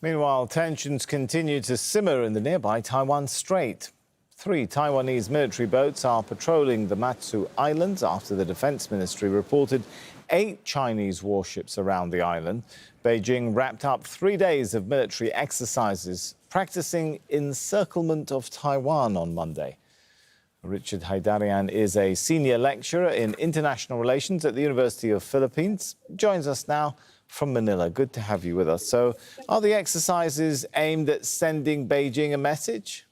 Meanwhile, tensions continue to simmer in the nearby Taiwan Strait. 3 Taiwanese military boats are patrolling the Matsu Islands after the Defense Ministry reported 8 Chinese warships around the island. Beijing wrapped up 3 days of military exercises, practicing encirclement of Taiwan on Monday. Richard Haidarian is a senior lecturer in international relations at the University of Philippines. Joins us now from Manila. Good to have you with us. So, are the exercises aimed at sending Beijing a message?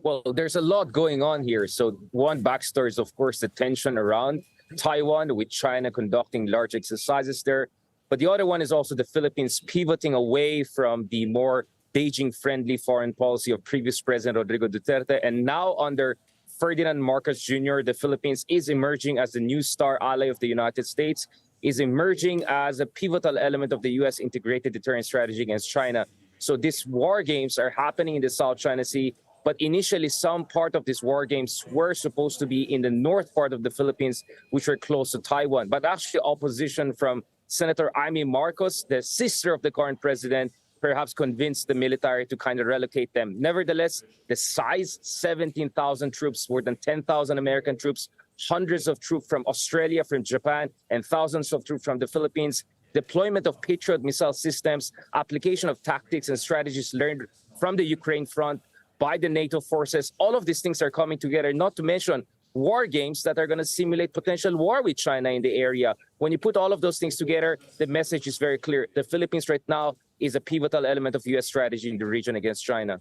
Well, there's a lot going on here. So one backstory is, of course, the tension around Taiwan, with China conducting large exercises there. But the other one is also the Philippines pivoting away from the more Beijing-friendly foreign policy of previous President Rodrigo Duterte. And now under Ferdinand Marcos Jr., the Philippines is emerging as the new star ally of the United States, is emerging as a pivotal element of the U.S. integrated deterrence strategy against China. So these war games are happening in the South China Sea. But initially, some part of these war games were supposed to be in the north part of the Philippines, which were close to Taiwan. But actually, opposition from Senator Amy Marcos, the sister of the current president, perhaps convinced the military to kind of relocate them. Nevertheless, the size, 17,000 troops, more than 10,000 American troops, hundreds of troops from Australia, from Japan, and thousands of troops from the Philippines, deployment of Patriot missile systems, application of tactics and strategies learned from the Ukraine front by the NATO forces. All of these things are coming together, not to mention war games that are going to simulate potential war with China in the area. When you put all of those things together, the message is very clear. The Philippines right now is a pivotal element of U.S. strategy in the region against China.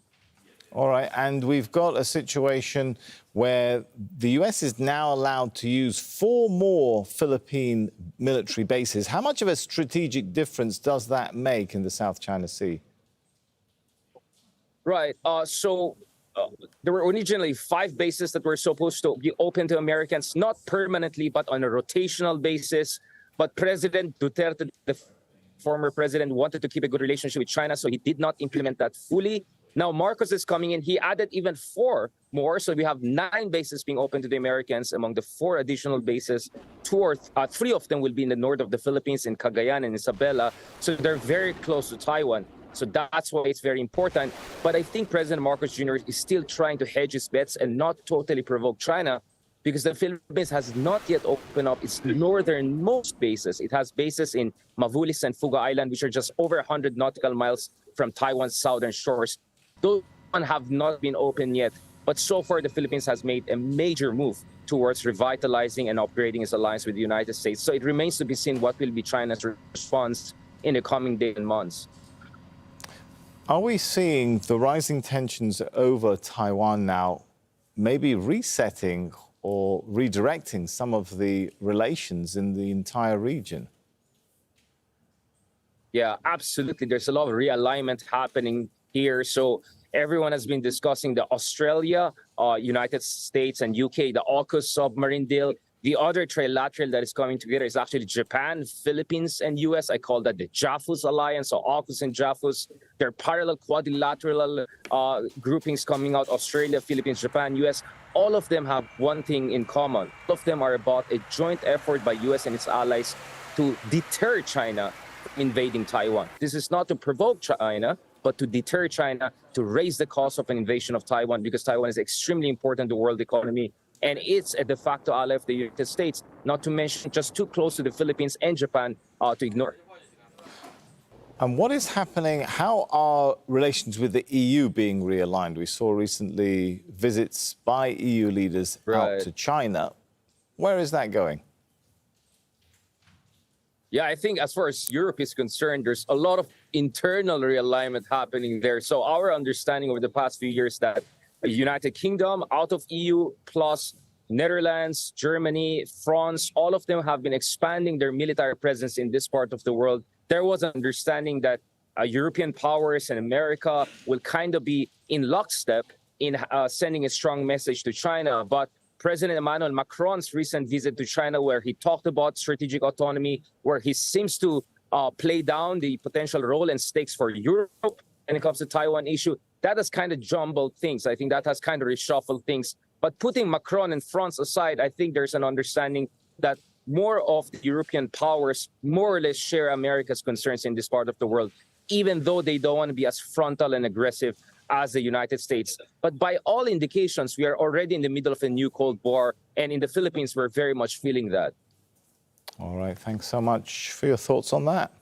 All right, and we've got a situation where the U.S. is now allowed to use 4 more Philippine military bases. How much of a strategic difference does that make in the South China Sea? Right. There were originally 5 bases that were supposed to be open to Americans, not permanently, but on a rotational basis. But President Duterte, the former president, wanted to keep a good relationship with China, so he did not implement that fully. Now Marcos is coming in. He added even 4 more, so we have 9 bases being open to the Americans. Among the 4 additional bases, 3 of them will be in the north of the Philippines, in Cagayan and Isabela. So they're very close to Taiwan. So that's why it's very important. But I think President Marcos Jr. is still trying to hedge his bets and not totally provoke China, because the Philippines has not yet opened up its northernmost bases. It has bases in Mavulis and Fuga Island, which are just over 100 nautical miles from Taiwan's southern shores. Those have not been opened yet. But so far, the Philippines has made a major move towards revitalizing and upgrading its alliance with the United States. So it remains to be seen what will be China's response in the coming days and months. Are we seeing the rising tensions over Taiwan now maybe resetting or redirecting some of the relations in the entire region? Yeah, absolutely. There's a lot of realignment happening here. So everyone has been discussing the Australia, United States and UK, the AUKUS submarine deal. The other trilateral that is coming together is actually Japan, Philippines, and U.S. I call that the JAFUS alliance, so AUKUS and JAFUS. They're parallel quadrilateral groupings coming out, Australia, Philippines, Japan, U.S. All of them have one thing in common. All of them are about a joint effort by U.S. and its allies to deter China from invading Taiwan. This is not to provoke China, but to deter China, to raise the cost of an invasion of Taiwan, because Taiwan is extremely important to the world economy. And it's a de facto ally of the United States, not to mention just too close to the Philippines and Japan to ignore. And what is happening? How are relations with the EU being realigned? We saw recently visits by EU leaders out to China. Where is that going? Yeah, I think as far as Europe is concerned, there's a lot of internal realignment happening there. So our understanding over the past few years that United Kingdom, out of EU, plus Netherlands, Germany, France, all of them have been expanding their military presence in this part of the world. There was an understanding that European powers and America will kind of be in lockstep in sending a strong message to China. But President Emmanuel Macron's recent visit to China, where he talked about strategic autonomy, where he seems to play down the potential role and stakes for Europe when it comes to Taiwan issue, that has kind of jumbled things. I think that has kind of reshuffled things. But putting Macron and France aside, I think there's an understanding that more of the European powers more or less share America's concerns in this part of the world, even though they don't want to be as frontal and aggressive as the United States. But by all indications, we are already in the middle of a new Cold War, and in the Philippines, we're very much feeling that. All right, thanks so much for your thoughts on that.